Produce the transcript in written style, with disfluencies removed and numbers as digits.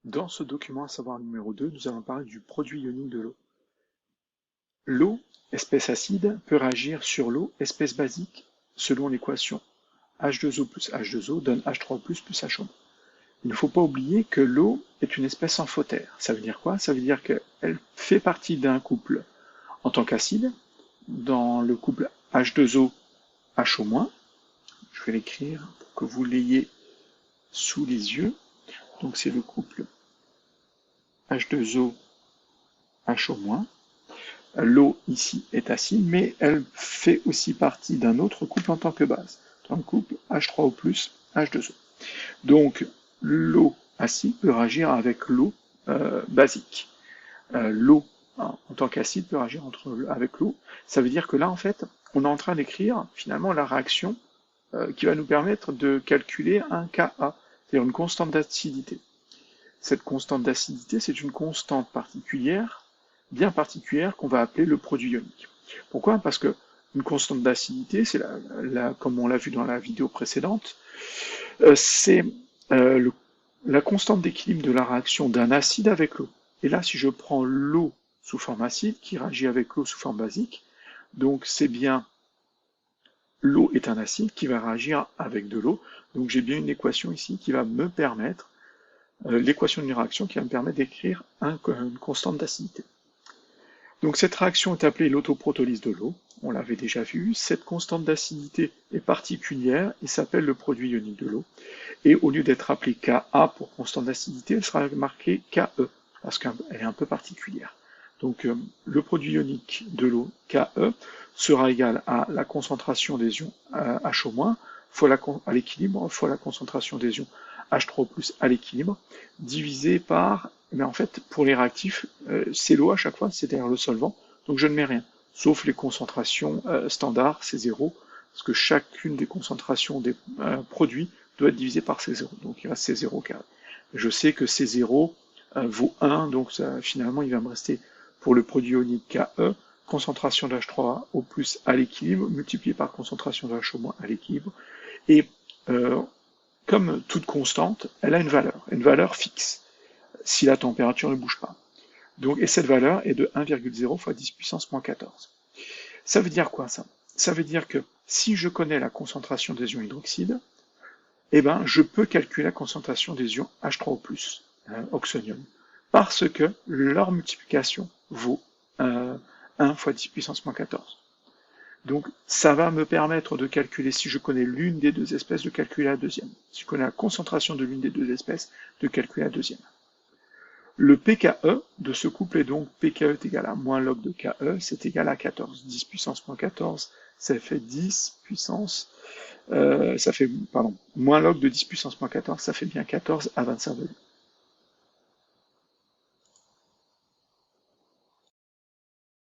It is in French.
Dans ce document, à savoir numéro 2, nous allons parler du produit ionique de l'eau. L'eau, espèce acide, peut réagir sur l'eau, espèce basique, selon l'équation H2O plus H2O donne H3O plus HO. Il ne faut pas oublier que l'eau est une espèce amphotère. Ça veut dire quoi? Ça veut dire qu'elle fait partie d'un couple en tant qu'acide, dans le couple H2O, HO-. Je vais l'écrire pour que vous l'ayez sous les yeux. Donc c'est le couple H2O, HO-. L'eau ici est acide, mais elle fait aussi partie d'un autre couple en tant que base, dans le couple H3O plus H2O. Donc l'eau acide peut réagir avec l'eau basique. L'eau en tant qu'acide peut réagir avec l'eau. Ça veut dire que là, en fait, on est en train d'écrire finalement la réaction qui va nous permettre de calculer un Ka, c'est-à-dire une constante d'acidité. Cette constante d'acidité, c'est une constante particulière, bien particulière, qu'on va appeler le produit ionique. Pourquoi? Parce que une constante d'acidité, c'est comme on l'a vu dans la vidéo précédente, c'est la constante d'équilibre de la réaction d'un acide avec l'eau. Et là, si je prends l'eau sous forme acide qui réagit avec l'eau sous forme basique, donc c'est bien l'eau est un acide qui va réagir avec de l'eau. Donc j'ai bien une équation ici qui va me permettre, l'équation d'une réaction qui va me permettre d'écrire une constante d'acidité. Donc cette réaction est appelée l'autoprotolyse de l'eau, on l'avait déjà vu. Cette constante d'acidité est particulière et s'appelle le produit ionique de l'eau. Et au lieu d'être appelée Ka pour constante d'acidité, elle sera marquée Ke, parce qu'elle est un peu particulière. Donc le produit ionique de l'eau, Ke, sera égal à la concentration des ions HO- à l'équilibre fois la concentration des ions H3O plus à l'équilibre, divisé par, mais en fait, pour les réactifs, c'est l'eau à chaque fois, c'est-à-dire le solvant, donc je ne mets rien, sauf les concentrations standards, c'est 0, parce que chacune des concentrations des produits doit être divisée par C0, donc il reste C0 carré. Je sais que C0 vaut 1, donc ça, finalement il va me rester pour le produit ionique Ke, concentration de H3O plus à l'équilibre, multiplié par concentration de HO- à l'équilibre, et comme toute constante, elle a une valeur fixe, si la température ne bouge pas. Donc, et cette valeur est de 1,0 fois 10 puissance moins 14. Ça veut dire quoi ça? Ça veut dire que si je connais la concentration des ions hydroxyde, eh ben, je peux calculer la concentration des ions H3O+, oxonium, parce que leur multiplication vaut 1 fois 10 puissance moins 14. Donc, ça va me permettre de calculer, si je connais l'une des deux espèces, de calculer la deuxième. Si je connais la concentration de l'une des deux espèces, de calculer la deuxième. Le pKe de ce couple est donc pKe est égal à moins log de Ke, c'est égal à 14. 10 puissance moins 14, ça fait 10 puissance, moins log de 10 puissance moins 14, ça fait bien 14 à 25 degrés.